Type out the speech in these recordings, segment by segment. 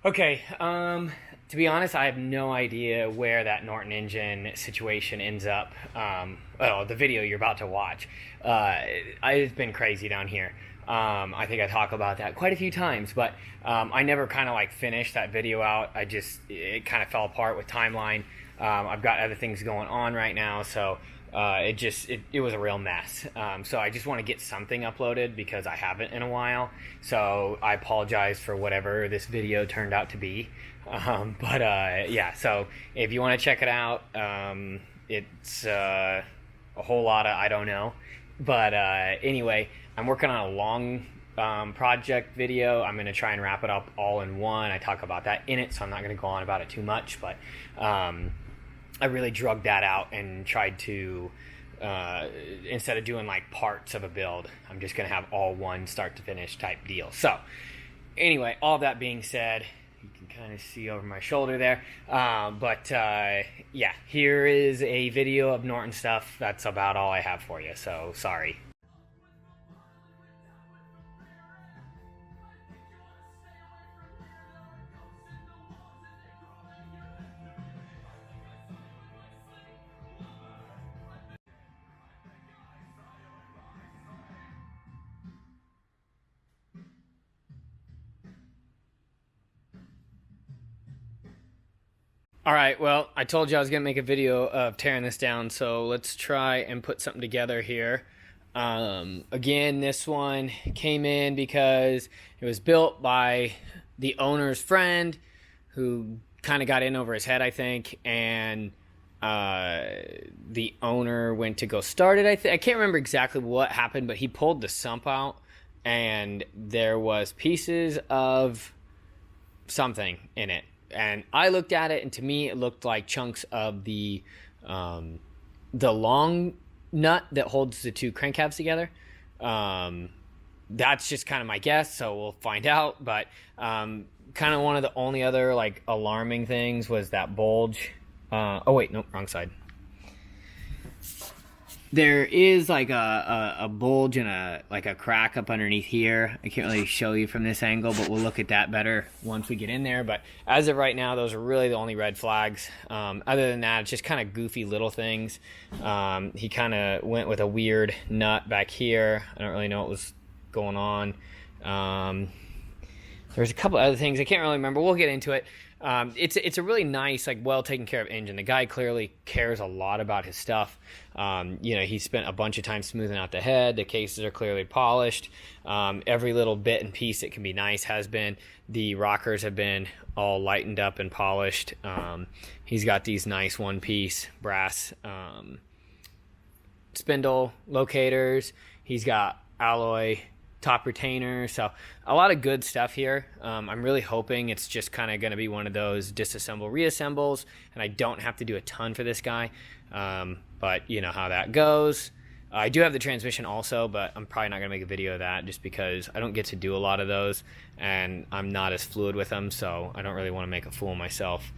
Okay, to be honest, I have no idea where that Norton engine situation ends up. The video you're about to watch. It's been crazy down here. I think I talk about that quite a few times, but I never kind of like finished that video out. It kind of fell apart with timeline. I've got other things going on right now, so it was a real mess. So I just want to get something uploaded because I haven't in a while. So I apologize for whatever this video turned out to be. Yeah, so if you want to check it out, it's a whole lot of I don't know. But anyway, I'm working on a long project video. I'm going to try and wrap it up all in one. I talk about that in it, so I'm not going to go on about it too much. But I really drugged that out and tried to, instead of doing like parts of a build, I'm just going to have all one start to finish type deal. So anyway, all that being said, you can kind of see over my shoulder there. Yeah, here is a video of Norton stuff. That's about all I have for you, so sorry. All right, well, I told you I was going to make a video of tearing this down, so let's try and put something together here. Again, this one came in because it was built by the owner's friend who kind of got in over his head, I think, and the owner went to go start it. I can't remember exactly what happened, but he pulled the sump out, and there was pieces of something in it. And I looked at it, and to me, it looked like chunks of the long nut that holds the two crankcases together. That's just kind of my guess, so we'll find out. But kind of one of the only other like alarming things was that bulge. Oh wait, nope, wrong side. There is like a bulge and a crack up underneath here. I can't really show you from this angle, but we'll look at that better once we get in there. But as of right now, those are really the only red flags. Other than that, it's just kind of goofy little things. He kind of went with a weird nut back here. I don't really know what was going on. There's a couple other things I can't really remember. We'll get into it. It's a really nice, like, well taken care of engine. The guy clearly cares a lot about his stuff. He spent a bunch of time smoothing out the head. The cases are clearly polished. Every little bit and piece that can be nice has been. The rockers have been all lightened up and polished. He's got these nice one-piece brass spindle locators. He's got alloy top retainer, so a lot of good stuff here. I'm really hoping it's just kind of going to be one of those disassemble reassembles, and I don't have to do a ton for this guy, but you know how that goes. I do have the transmission also, but I'm probably not going to make a video of that just because I don't get to do a lot of those, and I'm not as fluid with them, so I don't really want to make a fool of myself.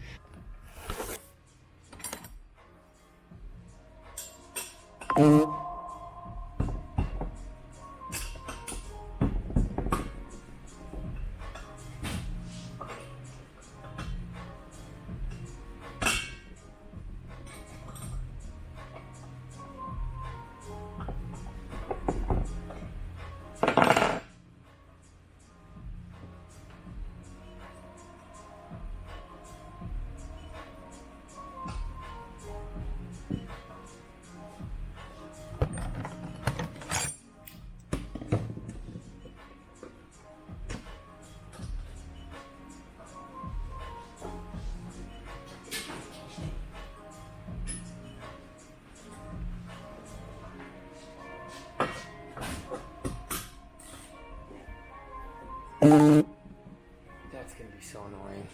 That's gonna be so annoying.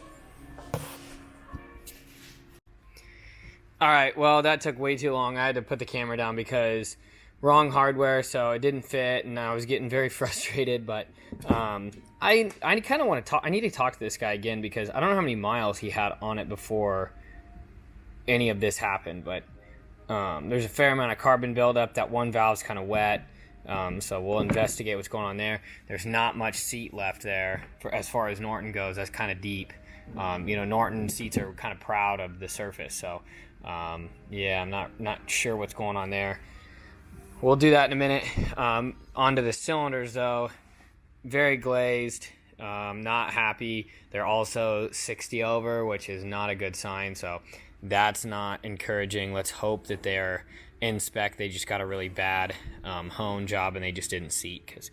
Alright, well, that took way too long. I had to put the camera down because wrong hardware, so it didn't fit, and I was getting very frustrated. But I kind of want to talk. I need to talk to this guy again because I don't know how many miles he had on it before any of this happened. But there's a fair amount of carbon buildup. That one valve's kind of wet. So we'll investigate what's going on there. There's not much seat left there as far as Norton goes. That's kind of deep. Norton seats are kind of proud of the surface. So, yeah, I'm not sure what's going on there. We'll do that in a minute. Onto the cylinders, though. Very glazed. Not happy. They're also 60 over, which is not a good sign. So that's not encouraging. Let's hope that they're in spec. They just got a really bad hone job and they just didn't seat, because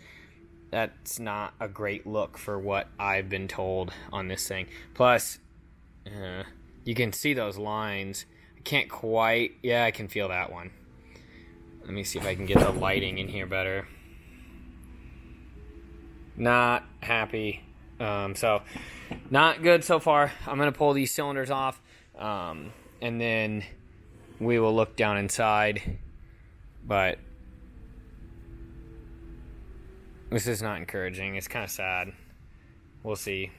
that's not a great look for what I've been told on this thing. Plus, you can see those lines. I can't quite. Yeah, I can feel that one. Let me see if I can get the lighting in here better. Not happy. So not good so far. I'm going to pull these cylinders off, and then we will look down inside. But this is not encouraging. It's kind of sad. We'll see.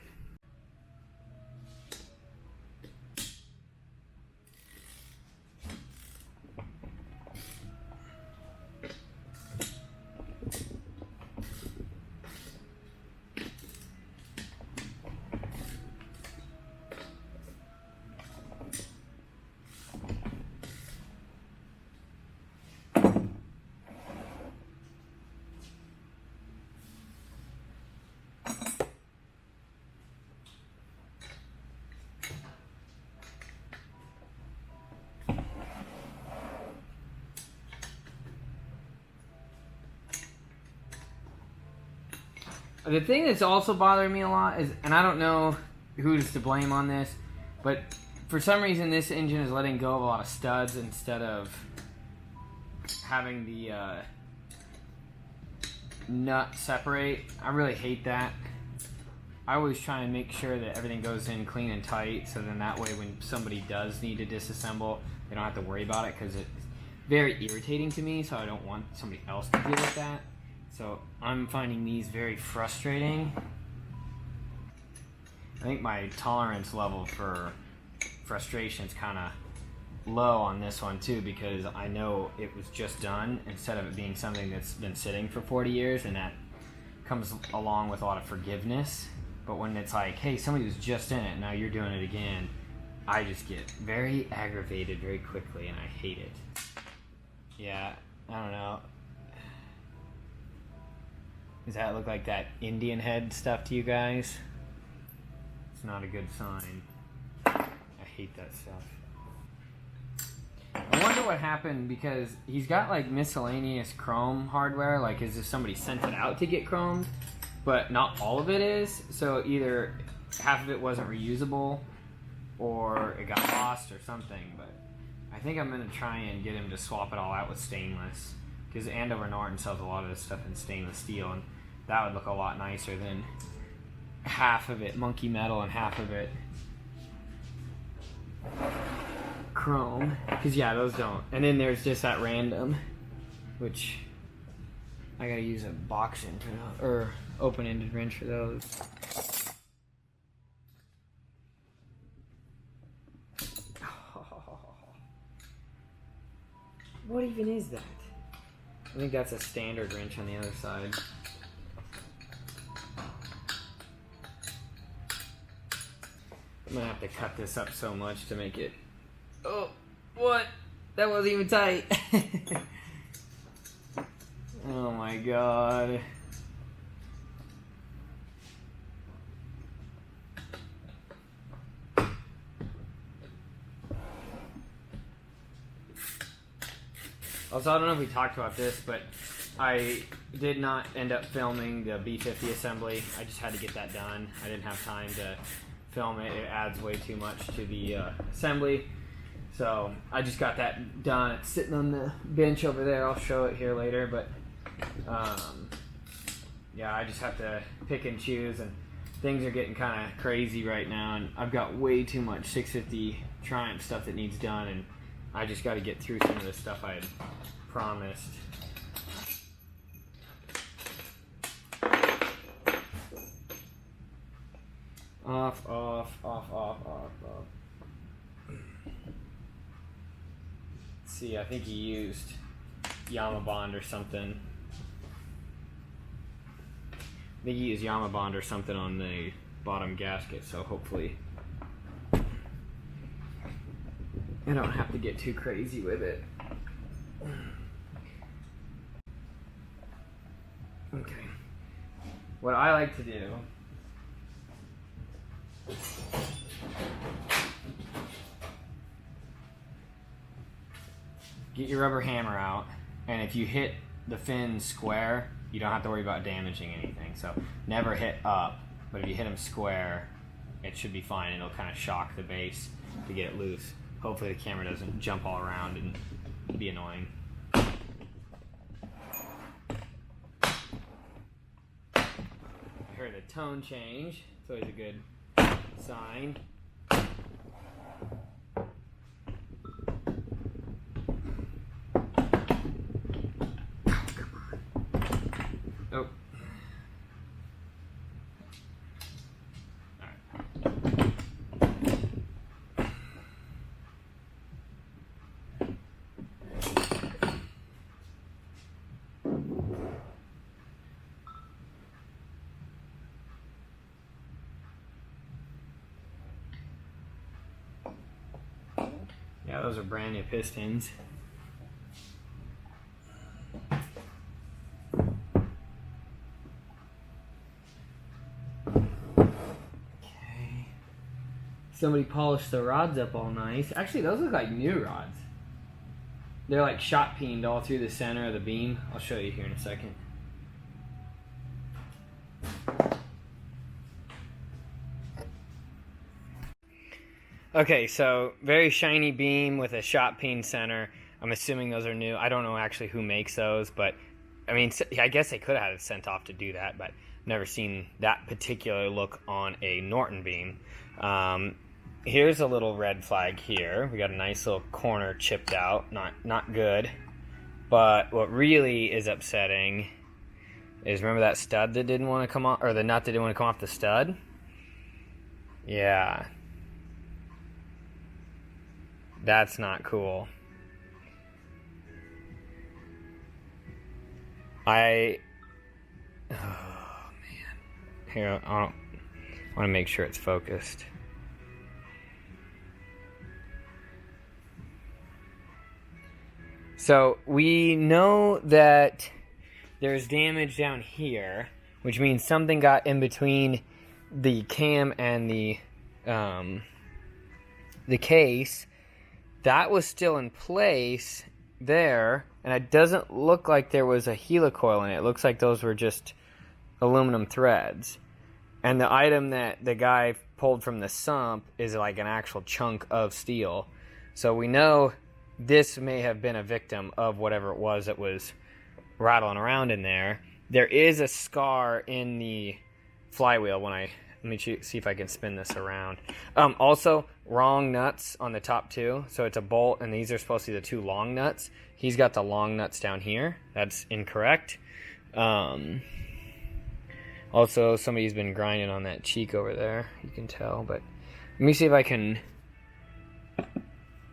The thing that's also bothering me a lot is, and I don't know who's to blame on this, but for some reason this engine is letting go of a lot of studs instead of having the nut separate. I really hate that. I always try and make sure that everything goes in clean and tight, so then that way when somebody does need to disassemble, they don't have to worry about it, because it's very irritating to me, so I don't want somebody else to deal with that. So I'm finding these very frustrating. I think my tolerance level for frustration is kind of low on this one too, because I know it was just done instead of it being something that's been sitting for 40 years, and that comes along with a lot of forgiveness. But when it's like, hey, somebody was just in it, now you're doing it again, I just get very aggravated very quickly, and I hate it. Yeah, I don't know. Does that look like that Indian head stuff to you guys? It's not a good sign. I hate that stuff. I wonder what happened, because he's got like miscellaneous chrome hardware, like as if somebody sent it out to get chromed, but not all of it is. So either half of it wasn't reusable, or it got lost or something. But I think I'm gonna try and get him to swap it all out with stainless, because Andover Norton sells a lot of this stuff in stainless steel, and that would look a lot nicer than half of it monkey metal and half of it chrome. Because yeah, those don't. And then there's just that random, which I gotta use a box in for, or open-ended wrench for those. What even is that? I think that's a standard wrench on the other side. I'm gonna have to cut this up so much to make it... Oh, what? That wasn't even tight. Oh my god. Also, I don't know if we talked about this, but I did not end up filming the B50 assembly. I just had to get that done. I didn't have time to film it. It adds way too much to the assembly. So I just got that done. It's sitting on the bench over there. I'll show it here later. But yeah, I just have to pick and choose, and things are getting kind of crazy right now, and I've got way too much 650 Triumph stuff that needs done, and I just got to get through some of the stuff I had promised. Off, off, off, off, off, off. See, I think he used Yama Bond or something. they use Yama Bond or something on the bottom gasket, so hopefully I don't have to get too crazy with it. Okay. What I like to do get your rubber hammer out, and if you hit the fin square, you don't have to worry about damaging anything. So never hit up, but if you hit them square, it should be fine. It'll kind of shock the base to get it loose. Hopefully the camera doesn't jump all around and be annoying. I heard a tone change. It's always a good sign. Oh. Yeah, those are brand new pistons. Somebody polished the rods up all nice. Actually, those look like new rods. They're like shot peened all through the center of the beam. I'll show you here in a second. Okay, so very shiny beam with a shot peen center. I'm assuming those are new. I don't know actually who makes those, but I mean, I guess they could have had it sent off to do that, but never seen that particular look on a Norton beam. Here's a little red flag here. We got a nice little corner chipped out. Not good. But what really is upsetting is, remember that stud that didn't want to come off, or the nut that didn't want to come off the stud? Yeah. That's not cool. Oh man. Here, I want to make sure it's focused. So we know that there's damage down here, which means something got in between the cam and the case. That was still in place there, and it doesn't look like there was a helicoil in it. It looks like those were just aluminum threads. And the item that the guy pulled from the sump is like an actual chunk of steel. So we know this may have been a victim of whatever it was that was rattling around in there. There is a scar in the flywheel when let me see if I can spin this around. Also, wrong nuts on the top two. So it's a bolt, and these are supposed to be the two long nuts. He's got the long nuts down here. That's incorrect. Also, somebody's been grinding on that cheek over there. You can tell, but let me see if I can...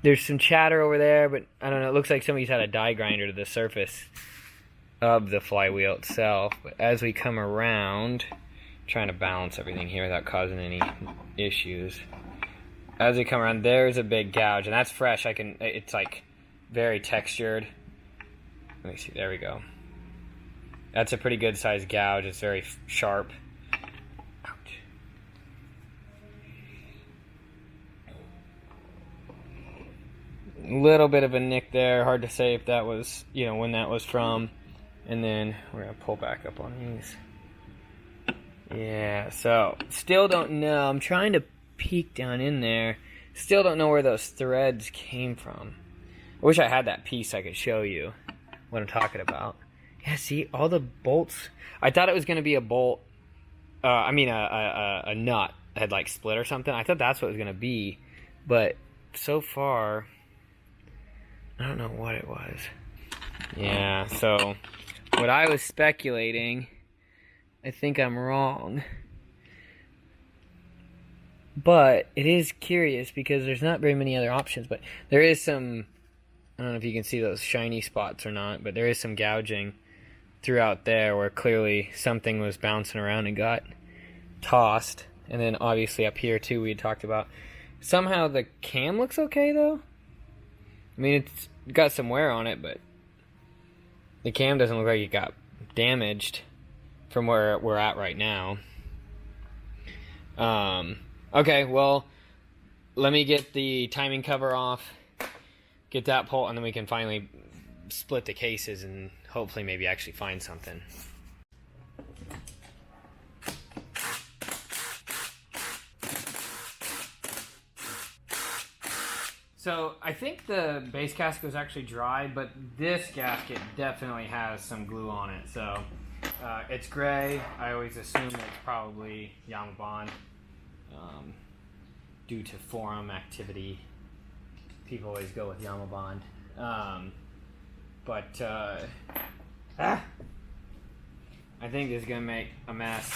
There's some chatter over there, but I don't know. It looks like somebody's had a die grinder to the surface of the flywheel itself. But as we come around, trying to balance everything here without causing any issues. As we come around, there's a big gouge, and that's fresh. It's like very textured. Let me see. There we go. That's a pretty good sized gouge. It's very sharp. Ouch. Little bit of a nick there. Hard to say if that was, when that was from. And then we're going to pull back up on these. Yeah, so still don't know. I'm trying to peek down in there. Still don't know where those threads came from. I wish I had that piece I could show you what I'm talking about. Yeah, see, all the bolts. I thought it was going to be a bolt. A nut had like split or something. I thought that's what it was going to be. But so far, I don't know what it was. Yeah, so what I was speculating, I think I'm wrong. But it is curious because there's not very many other options. But there is some, I don't know if you can see those shiny spots or not, but there is some gouging throughout there where clearly something was bouncing around and got tossed. And then obviously up here too we had talked about. Somehow the cam looks okay though. I mean, it's got some wear on it, but the cam doesn't look like it got damaged from where we're at right now. Okay, well, let me get the timing cover off, get that pulled, and then we can finally split the cases and hopefully maybe actually find something. So I think the base gasket was actually dry, but this gasket definitely has some glue on it. So it's gray. I always assume it's probably Yamabond due to forum activity. People always go with Yamabond. I think this is going to make a mess.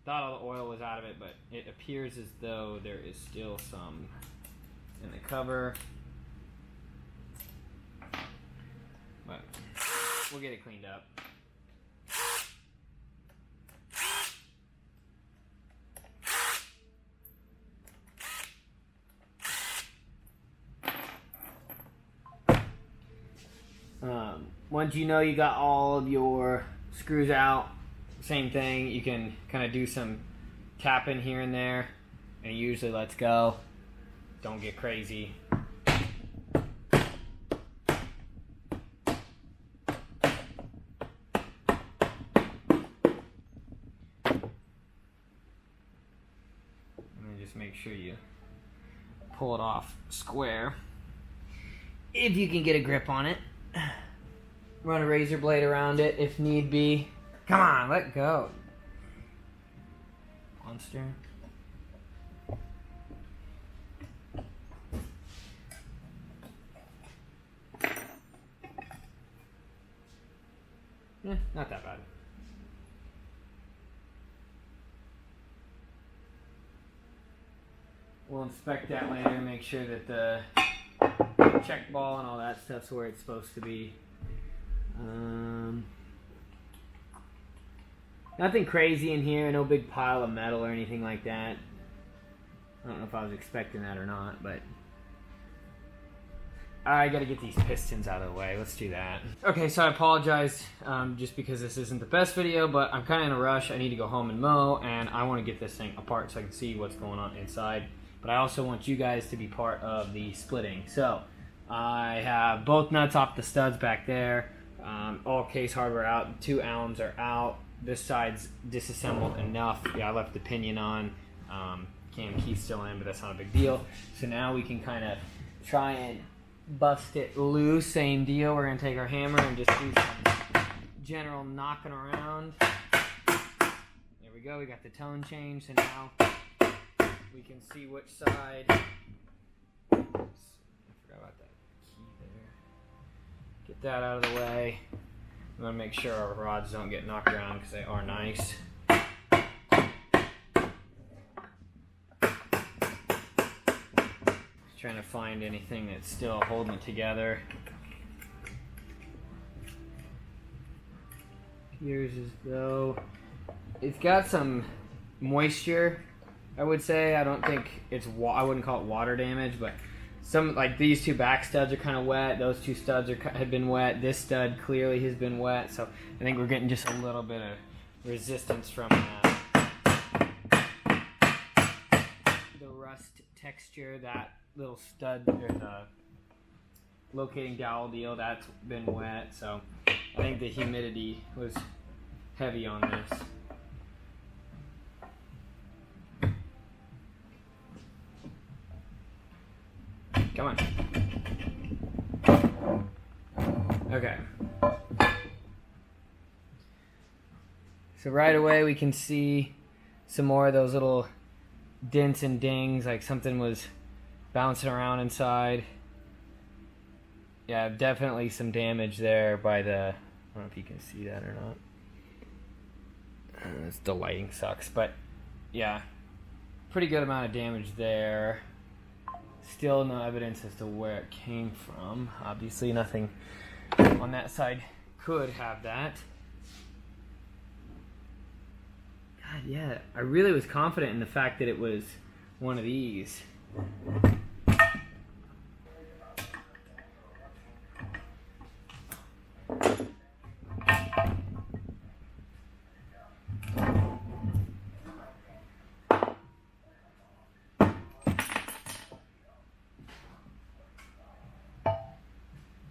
Thought all the oil was out of it, but it appears as though there is still some in the cover, but we'll get it cleaned up. Once you know you got all of your screws out, same thing, you can kind of do some tapping here and there, and it usually lets go. Don't get crazy. And then just make sure you pull it off square. If you can get a grip on it. Run a razor blade around it if need be. Come on, let go. Monster. Not that bad. We'll inspect that later, make sure that the check ball and all that stuff's where it's supposed to be. Nothing crazy in here, no big pile of metal or anything like that. I don't know if I was expecting that or not, but I gotta get these pistons out of the way. Let's do that. Okay, so I apologize just because this isn't the best video, but I'm kind of in a rush. I need to go home and mow, and I want to get this thing apart so I can see what's going on inside. But I also want you guys to be part of the splitting. So I have both nuts off the studs back there. All case hardware out. 2 alums are out. This side's disassembled enough. Yeah, I left the pinion on. Cam key's still in, but that's not a big deal. So now we can kind of try and bust it loose. Same deal. We're going to take our hammer and just do some general knocking around. There we go. We got the tone change. So now we can see which side. Oops, I forgot about that key there. Get that out of the way. I'm going to make sure our rods don't get knocked around because they are nice. Just trying to find anything that's still holding it together. Appears as though it's got some moisture, I would say. I don't think it's, I wouldn't call it water damage, but some, like these 2 back studs are kind of wet. Those 2 studs have been wet. This stud clearly has been wet. So I think we're getting just a little bit of resistance from the rust texture. That little stud, or the locating dowel deal, that's been wet. So I think the humidity was heavy on this. Come on. Okay. So right away we can see some more of those little dents and dings, like something was bouncing around inside. Yeah, definitely some damage there by the, I don't know if you can see that or not. The lighting sucks, but yeah, pretty good amount of damage there. Still no evidence as to where it came from. Obviously nothing on that side could have that. God, yeah, I really was confident in the fact that it was one of these.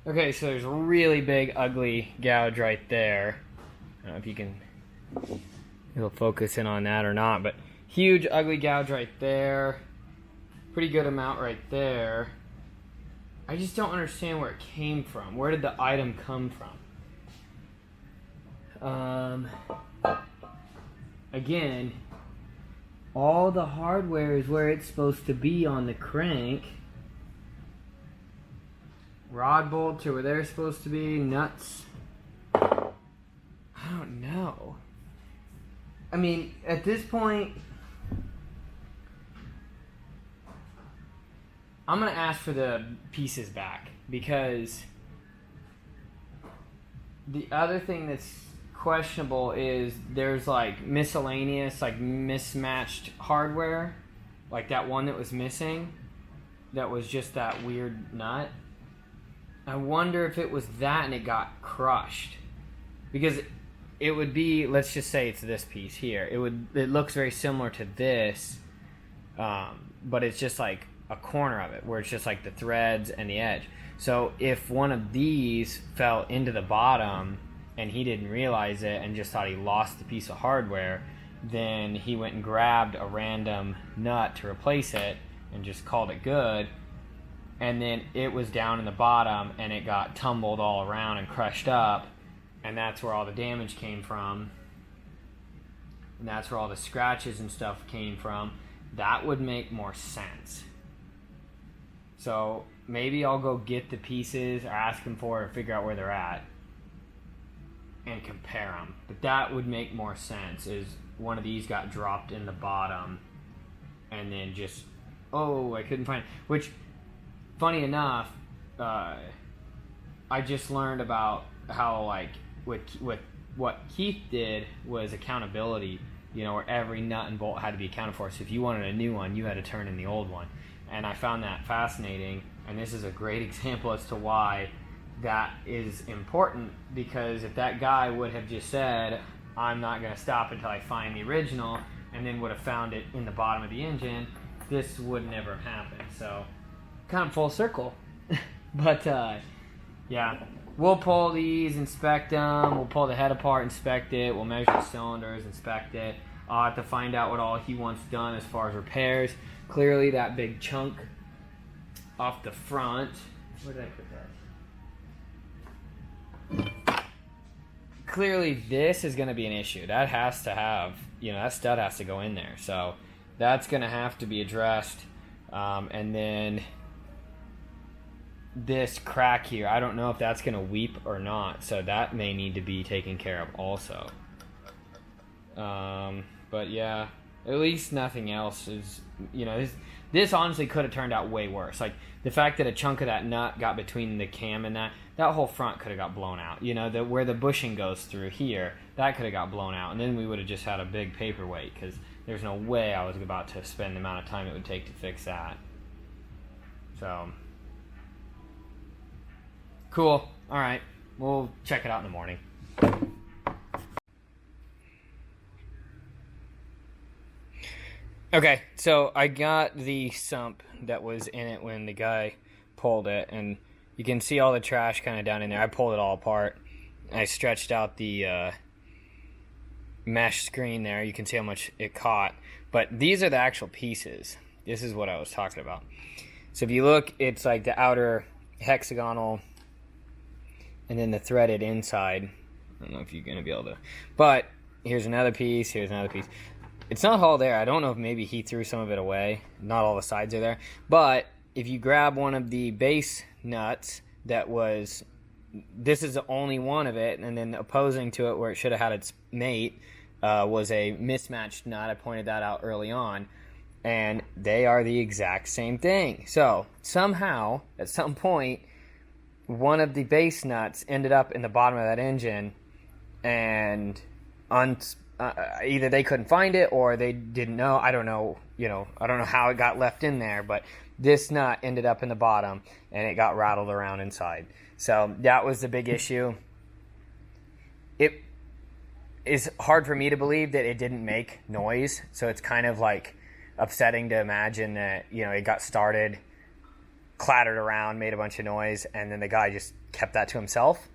Okay, so there's a really big, ugly gouge right there. I don't know if you can, it'll focus in on that or not, but huge, ugly gouge right there. Pretty good amount right there. I just don't understand where it came from. Where did the item come from? Again, all the hardware is where it's supposed to be on the crank. Rod bolts are where they're supposed to be. Nuts. I don't know. I mean, at this point, I'm going to ask for the pieces back, because the other thing that's questionable is there's like miscellaneous, like mismatched hardware, like that one that was missing, that was just that weird nut. I wonder if it was that and it got crushed, because it would be, let's just say it's this piece here. It looks very similar to this, but it's just like a corner of it where it's just like the threads and the edge. So if one of these fell into the bottom and he didn't realize it and just thought he lost the piece of hardware, then he went and grabbed a random nut to replace it and just called it good. And then it was down in the bottom and it got tumbled all around and crushed up, and that's where all the damage came from, and that's where all the scratches and stuff came from. That would make more sense. So maybe I'll go get the pieces or ask him for it or figure out where they're at and compare them. But that would make more sense, is one of these got dropped in the bottom and then just, oh, I couldn't find it. Which, funny enough, I just learned about how, like, with what Keith did was accountability, you know, where every nut and bolt had to be accounted for. So if you wanted a new one, you had to turn in the old one. And I found that fascinating, and this is a great example as to why that is important, because if that guy would have just said, I'm not going to stop until I find the original, and then would have found it in the bottom of the engine, this would never have happened. So kind of full circle. But yeah, we'll pull these, inspect them, we'll pull the head apart, inspect it, we'll measure the cylinders, inspect it. I'll have to find out what all he wants done as far as repairs. Clearly that big chunk off the front, where did I put that? Clearly this is going to be an issue. That has to have, you know, that stud has to go in there. So that's going to have to be addressed. And then this crack here, I don't know if that's going to weep or not, so that may need to be taken care of also. But yeah, at least nothing else is, you know, this honestly could have turned out way worse. Like the fact that a chunk of that nut got between the cam and that whole front could have got blown out. You know, where the bushing goes through here, that could have got blown out, and then we would have just had a big paperweight, because there's no way I was about to spend the amount of time it would take to fix that. So cool. All right, we'll check it out in the morning. Okay, so I got the sump that was in it when the guy pulled it, and you can see all the trash kind of down in there. I pulled it all apart. I stretched out the mesh screen there. You can see how much it caught. But these are the actual pieces. This is what I was talking about. So if you look, it's like the outer hexagonal and then the threaded inside. I don't know if you're going to be able to. But here's another piece. Here's another piece. It's not all there. I don't know if maybe he threw some of it away. Not all the sides are there. But if you grab one of the base nuts that was, this is the only one of it, and then opposing to it where it should have had its mate was a mismatched nut. I pointed that out early on. And they are the exact same thing. So somehow, at some point, one of the base nuts ended up in the bottom of that engine and either they couldn't find it or they didn't know. I don't know. I don't know how it got left in there, but this nut ended up in the bottom and it got rattled around inside. So that was the big issue. It is hard for me to believe that it didn't make noise. So it's kind of like upsetting to imagine that, it got started, clattered around, made a bunch of noise, and then the guy just kept that to himself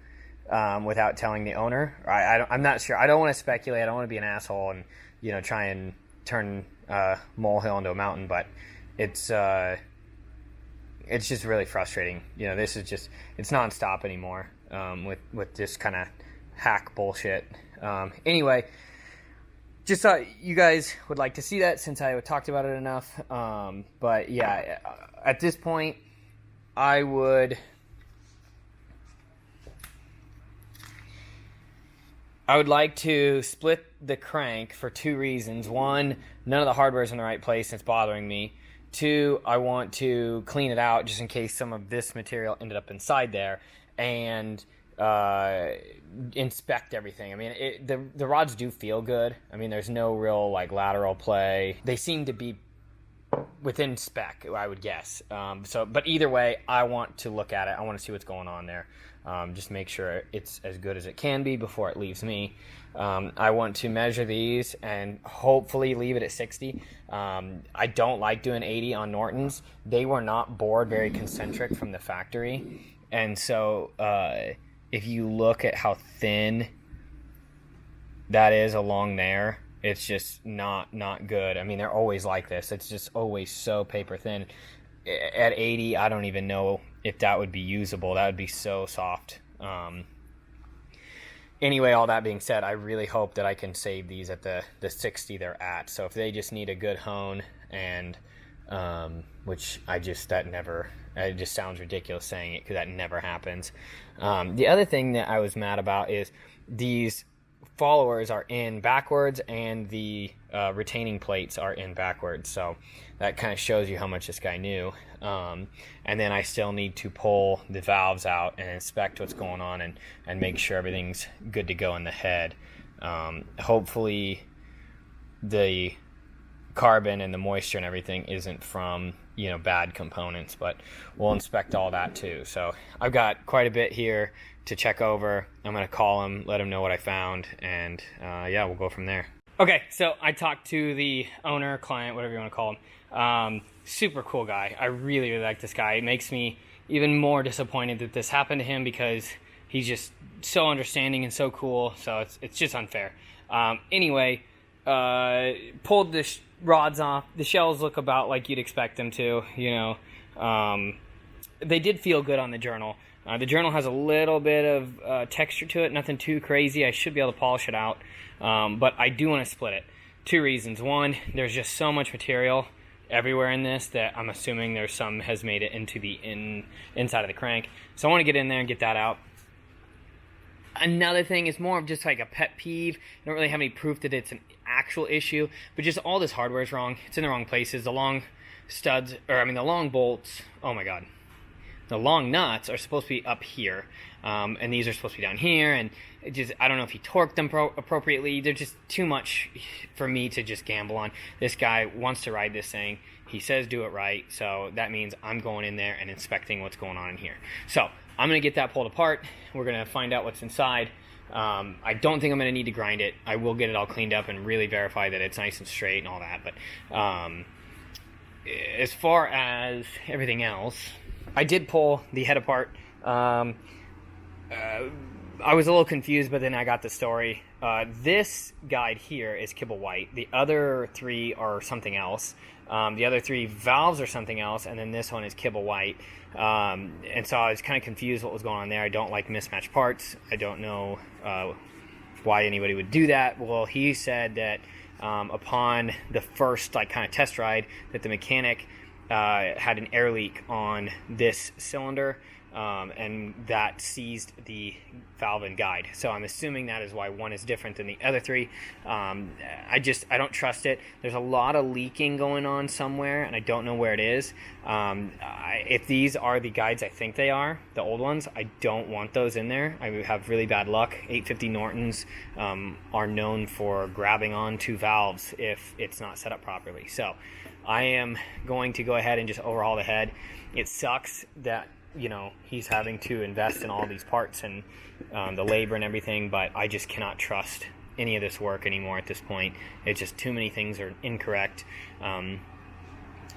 without telling the owner. I'm not sure. I don't want to speculate. I don't want to be an asshole and, try and turn molehill into a mountain, but it's just really frustrating. This is just, it's nonstop anymore with this kind of hack bullshit. Anyway, just thought you guys would like to see that since I talked about it enough. But yeah, at this point, I would like to split the crank for two reasons. One, none of the hardware is in the right place and it's bothering me. Two, I want to clean it out just in case some of this material ended up inside there, and inspect everything. I mean, the rods do feel good. I mean, there's no real like lateral play. They seem to be within spec, I would guess. But either way, I want to look at it. I want to see what's going on there. Just make sure it's as good as it can be before it leaves me. I want to measure these and hopefully leave it at 60. I don't like doing 80 on Nortons. They were not bored very concentric from the factory. And so if you look at how thin that is along there, it's just not good. I mean, they're always like this. It's just always so paper thin. At 80, I don't even know if that would be usable. That would be so soft. Anyway, all that being said, I really hope that I can save these at the 60 they're at. So if they just need a good hone, and which it just sounds ridiculous saying it because that never happens. The other thing that I was mad about is these followers are in backwards and the retaining plates are in backwards. So that kind of shows you how much this guy knew. And then I still need to pull the valves out and inspect what's going on and make sure everything's good to go in the head. Hopefully the carbon and the moisture and everything isn't from bad components, but we'll inspect all that too. So I've got quite a bit here to check over. I'm going to call him, let him know what I found, and yeah, we'll go from there. Okay, so I talked to the owner, client, whatever you want to call him. Super cool guy. I really, really like this guy. It makes me even more disappointed that this happened to him because he's just so understanding and so cool. So it's just unfair. Anyway, pulled the rods off. The shells look about like you'd expect them to. They did feel good on the journal. The journal has a little bit of texture to it, nothing too crazy. I should be able to polish it out, but I do want to split it. Two reasons. One, there's just so much material everywhere in this that I'm assuming there's some has made it into the inside of the crank. So I want to get in there and get that out. Another thing is more of just like a pet peeve. I don't really have any proof that it's an actual issue, but just all this hardware is wrong. It's in the wrong places. The long studs, the long bolts, oh my god. The long nuts are supposed to be up here, and these are supposed to be down here, and I don't know if he torqued them appropriately. They're just too much for me to just gamble on. This guy wants to ride this thing. He says do it right, so that means I'm going in there and inspecting what's going on in here. So I'm going to get that pulled apart. We're going to find out what's inside. I don't think I'm going to need to grind it. I will get it all cleaned up and really verify that it's nice and straight and all that, but as far as everything else, I did pull the head apart. I was a little confused, but then I got the story. This guide here is kibble white. The other three are something else. The other three valves are something else, and then this one is kibble white. And so I was kind of confused what was going on there. I don't like mismatched parts. I don't know why anybody would do that. Well, he said that upon the first kind of test ride that the mechanic had an air leak on this cylinder, and that seized the valve and guide. So I'm assuming that is why one is different than the other three. I don't trust it. There's a lot of leaking going on somewhere, and I don't know where it is. If these are the guides I think they are, the old ones, I don't want those in there. I would have really bad luck. 850 Nortons are known for grabbing onto valves if it's not set up properly. So I am going to go ahead and just overhaul the head. It sucks that, you know, he's having to invest in all these parts and the labor and everything, but I just cannot trust any of this work anymore at this point. It's just too many things are incorrect.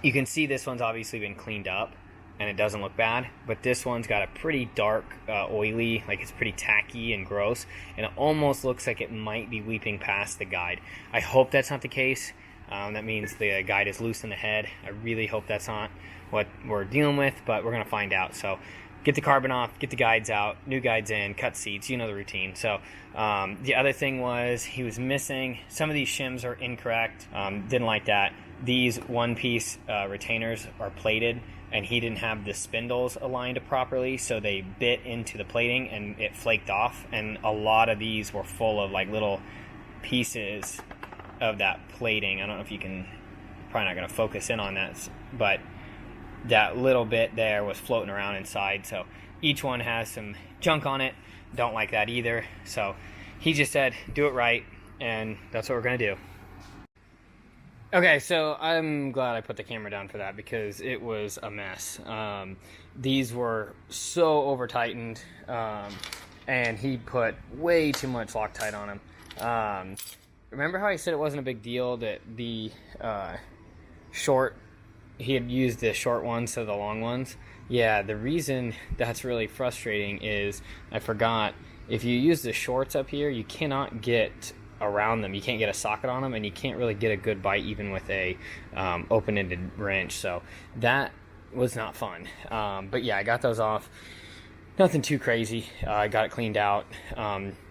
You can see this one's obviously been cleaned up and it doesn't look bad, but this one's got a pretty dark, oily, like it's pretty tacky and gross, and it almost looks like it might be weeping past the guide. I hope that's not the case. That means the guide is loose in the head. I really hope that's not what we're dealing with, but we're going to find out. So get the carbon off, get the guides out, new guides in, cut seats, you know the routine. So the other thing was he was missing, some of these shims are incorrect, didn't like that. These one-piece retainers are plated, and he didn't have the spindles aligned properly, so they bit into the plating and it flaked off, and a lot of these were full of like little pieces of that plating. I don't know if you can, probably not going to focus in on that, but that little bit there was floating around inside, so each one has some junk on it. Don't like that either. So he just said do it right, and that's what we're going to do. Okay, so I'm glad I put the camera down for that because it was a mess. These were so over tightened, and he put way too much Loctite on them. Remember how I said it wasn't a big deal that the he had used the short ones to the long ones? Yeah, the reason that's really frustrating is, I forgot, if you use the shorts up here, you cannot get around them. You can't get a socket on them, and you can't really get a good bite even with a open-ended wrench. So that was not fun. But yeah, I got those off. Nothing too crazy. I got it cleaned out,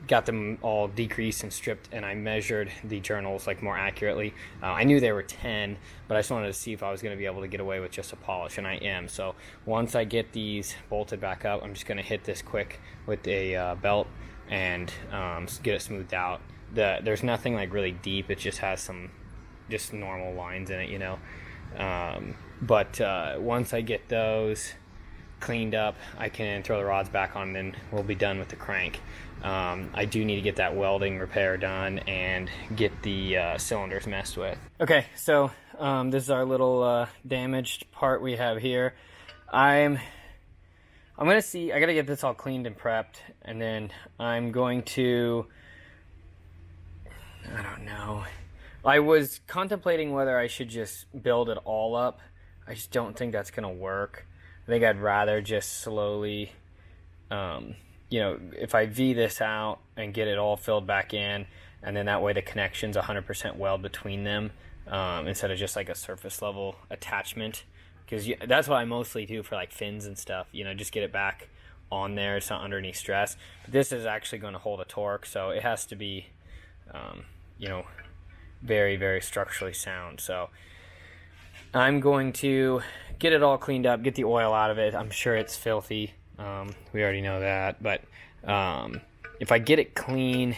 got them all decreased and stripped, and I measured the journals like more accurately. I knew they were 10, but I just wanted to see if I was going to be able to get away with just a polish, and I am. So once I get these bolted back up, I'm just going to hit this quick with a belt and get it smoothed out. There's nothing like really deep. It just has some just normal lines in it, you know. But once I get those cleaned up, I can throw the rods back on, and then we'll be done with the crank. I do need to get that welding repair done and get the cylinders messed with. Okay, so this is our little damaged part we have here. I'm gonna see, I gotta get this all cleaned and prepped, and then I'm going to, I don't know. I was contemplating whether I should just build it all up. I just don't think that's gonna work. I think I'd rather just slowly, you know, if I V this out and get it all filled back in, and then that way the connection's 100% weld between them, instead of just like a surface level attachment. Because that's what I mostly do for like fins and stuff, you know, just get it back on there. It's not under any stress. But this is actually going to hold a torque, so it has to be, you know, very, very structurally sound. So I'm going to get it all cleaned up, get the oil out of it. I'm sure it's filthy. We already know that. But if I get it clean,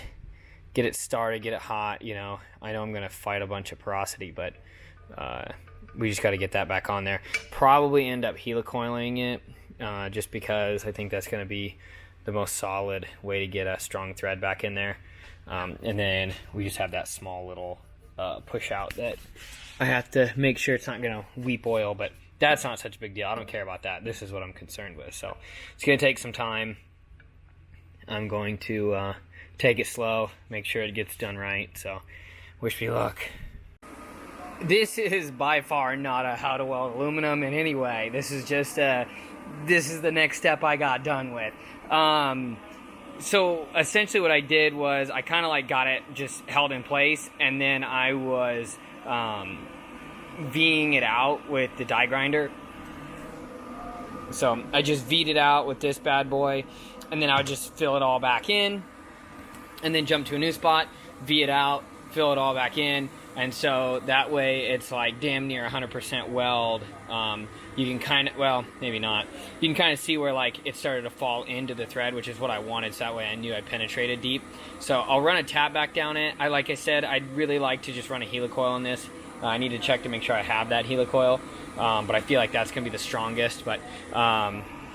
get it started, get it hot, you know, I know I'm going to fight a bunch of porosity, but we just got to get that back on there. Probably end up helicoiling it, just because I think that's going to be the most solid way to get a strong thread back in there. And then we just have that small little push out that I have to make sure it's not going to weep oil, but that's not such a big deal. I don't care about that. This is what I'm concerned with. So it's going to take some time. I'm going to take it slow, make sure it gets done right. So wish me luck. This is by far not a how to weld aluminum in any way. This is just this is the next step I got done with. So essentially what I did was I kind of like got it just held in place, and then I was V'ing it out with the die grinder. So I just V'd it out with this bad boy, and then I would just fill it all back in, and then jump to a new spot, V it out, fill it all back in, And so that way it's like damn near 100% weld. You can kind of, well, maybe not. You can kind of see where like it started to fall into the thread, which is what I wanted. So that way I knew I penetrated deep. So I'll run a tap back down it. Like I said, I'd really like to just run a helicoil on this. I need to check to make sure I have that helicoil. But I feel like that's going to be the strongest. But,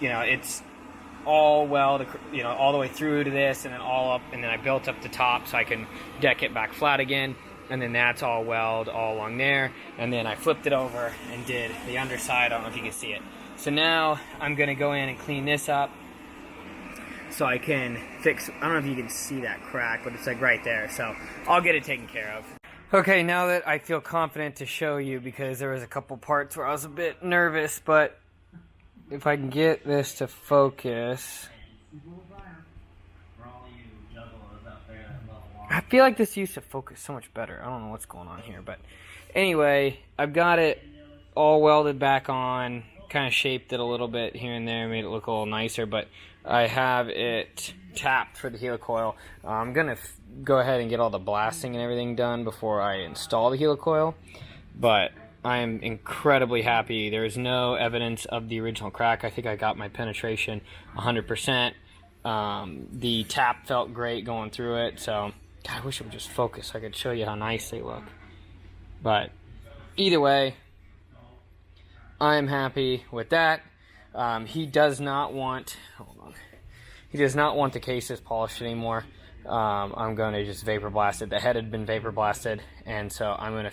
you know, it's all weld, you know, all the way through to this and then all up. And then I built up the top so I can deck it back flat again. And then that's all weld all along there. And then I flipped it over and did the underside. I don't know if you can see it. So now I'm going to go in and clean this up so I can fix, I don't know if you can see that crack, but it's like right there. So I'll get it taken care of. Okay, now that I feel confident to show you, because there was a couple parts where I was a bit nervous, but if I can get this to focus. I feel like this used to focus so much better. I don't know what's going on here, but anyway, I've got it all welded back on, kind of shaped it a little bit here and there, made it look a little nicer, but I have it tapped for the helicoil. I'm going to go ahead and get all the blasting and everything done before I install the helicoil, but I am incredibly happy. There's no evidence of the original crack. I think I got my penetration 100%. The tap felt great going through it, so God, I wish it would just focus so I could show you how nice they look. But either way, I'm happy with that. He does not want, hold on. He does not want the cases polished anymore. I'm going to just vapor blast it. The head had been vapor blasted, and so I'm going to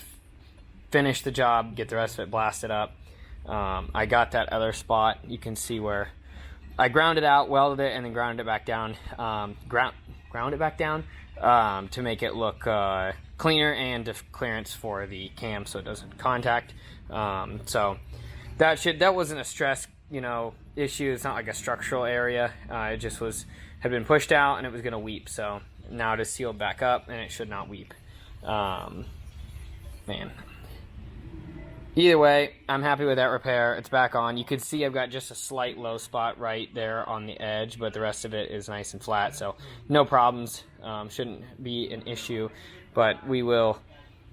finish the job, get the rest of it blasted up. I got that other spot. You can see where I ground it out, welded it, and then ground it back down. Ground it back down to make it look cleaner and clearance for the cam so it doesn't contact. So that wasn't a stress, you know, issue. It's not like a structural area. It just had been pushed out and it was going to weep. So now it is sealed back up and it should not weep. Man. Either way, I'm happy with that repair. It's back on. You can see I've got just a slight low spot right there on the edge, but the rest of it is nice and flat, so no problems. Shouldn't be an issue, but we will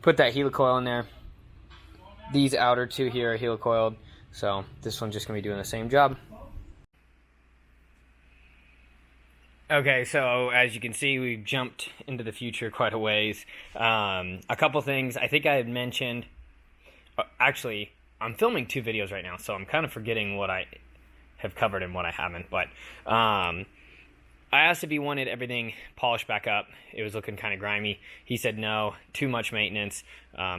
put that helicoil in there. These outer two here are helicoiled, so this one's just going to be doing the same job. Okay, so as you can see, we've jumped into the future quite a ways. A couple things I think I had mentioned. Actually, I'm filming 2 videos right now, so I'm kind of forgetting what I have covered and what I haven't. But I asked if he wanted everything polished back up. It was looking kind of grimy. He said no, too much maintenance,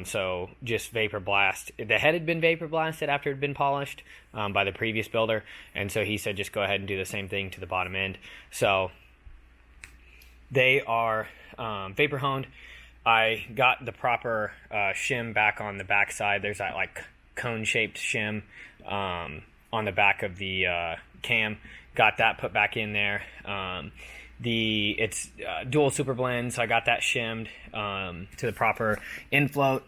so just vapor blast. The head had been vapor blasted after it had been polished by the previous builder, and so he said just go ahead and do the same thing to the bottom end. So they are vapor honed. I got the proper shim back on the back side. There's that like cone-shaped shim on the back of the cam. Got that put back in there. It's dual super blend, so I got that shimmed to the proper infloat.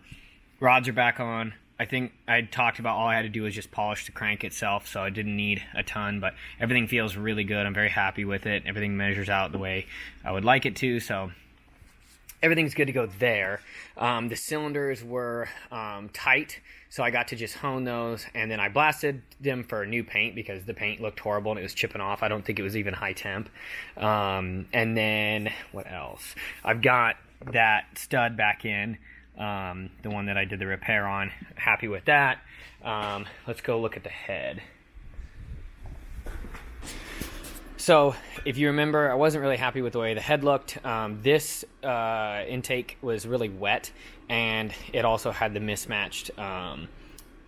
Rods are back on. I think I talked about all I had to do was just polish the crank itself, so I didn't need a ton, but everything feels really good. I'm very happy with it. Everything measures out the way I would like it to, so everything's good to go there. The cylinders were tight, so I got to just hone those, and then I blasted them for new paint because the paint looked horrible and it was chipping off. I don't think it was even high temp. And then, what else? I've got that stud back in, the one that I did the repair on. Happy with that. Let's go look at the head. So, if you remember, I wasn't really happy with the way the head looked. This intake was really wet, and it also had the mismatched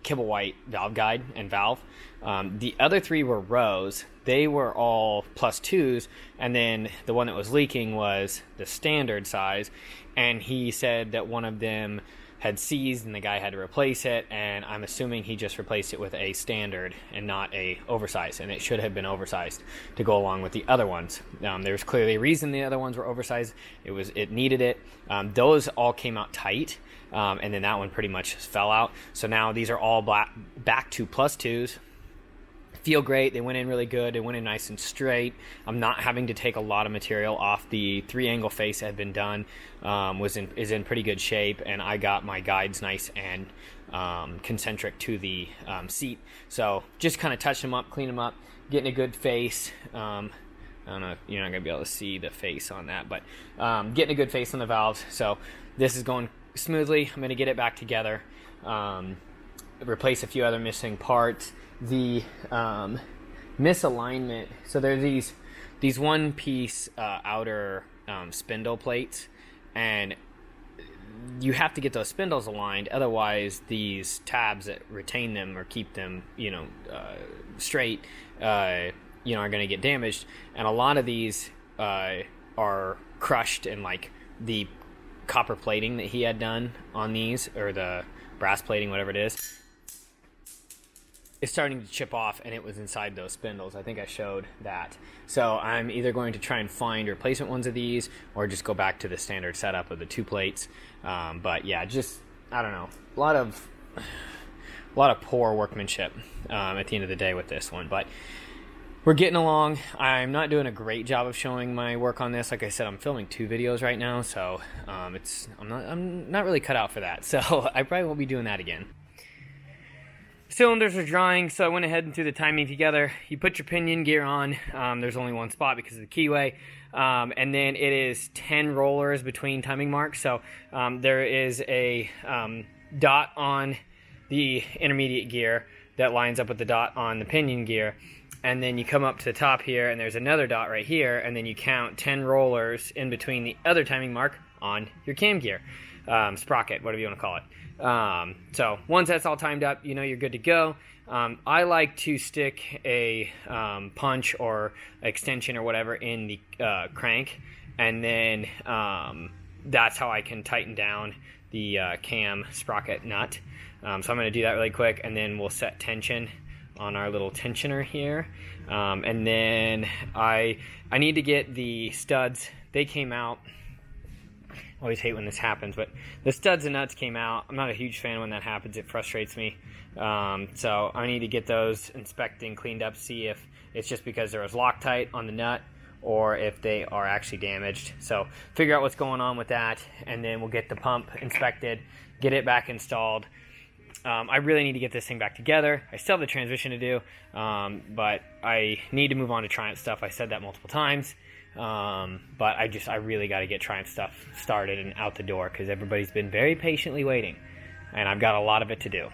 kibble white valve guide and valve. The other 3 were rows. They were all +2s, and then the one that was leaking was the standard size, and he said that one of them had seized and the guy had to replace it, and I'm assuming he just replaced it with a standard and not a oversized, and it should have been oversized to go along with the other ones. There's clearly a reason the other ones were oversized. It needed it. Those all came out tight, and then that one pretty much fell out. So now these are all back to +2s. feel great. They went in really good. They went in nice and straight. I'm not having to take a lot of material off. The 3-angle face that had been done is in pretty good shape, and I got my guides nice and concentric to the seat. So just kind of touch them up, clean them up, getting a good face. I don't know, you're not going to be able to see the face on that, but getting a good face on the valves. So this is going smoothly. I'm going to get it back together, replace a few other missing parts. The misalignment, so there's these one-piece outer spindle plates, and you have to get those spindles aligned, otherwise these tabs that retain them or keep them, straight, are going to get damaged. And a lot of these are crushed, and like the copper plating that he had done on these, or the brass plating, whatever it is starting to chip off, and it was inside those spindles. I think I showed that. So I'm either going to try and find replacement ones of these, or just go back to the standard setup of the 2 plates. But yeah, just, I don't know, a lot of poor workmanship at the end of the day with this one. But we're getting along. I'm not doing a great job of showing my work on this. Like I said, I'm filming 2 videos right now, so I'm not really cut out for that. So I probably won't be doing that again. Cylinders are drying, so I went ahead and threw the timing together. You put your pinion gear on. There's only one spot because of the keyway. And then it is 10 rollers between timing marks. So there is a dot on the intermediate gear that lines up with the dot on the pinion gear. And then you come up to the top here, and there's another dot right here, and then you count 10 rollers in between the other timing mark on your cam gear. Sprocket, whatever you want to call it. So once that's all timed up, you're good to go. I like to stick a punch or extension or whatever in the crank, and then that's how I can tighten down the cam sprocket nut. So I'm going to do that really quick, and then we'll set tension on our little tensioner here. And then I need to get the studs. They came out. I always hate when this happens, but the studs and nuts came out. I'm not a huge fan when that happens. It frustrates me. So I need to get those inspected and cleaned up, see if it's just because there was Loctite on the nut or if they are actually damaged. So figure out what's going on with that, and then we'll get the pump inspected, get it back installed. I really need to get this thing back together. I still have the transmission to do, but I need to move on to Triumph stuff. I said that multiple times. But I really got to get Triumph stuff started and out the door, because everybody's been very patiently waiting, and I've got a lot of it to do.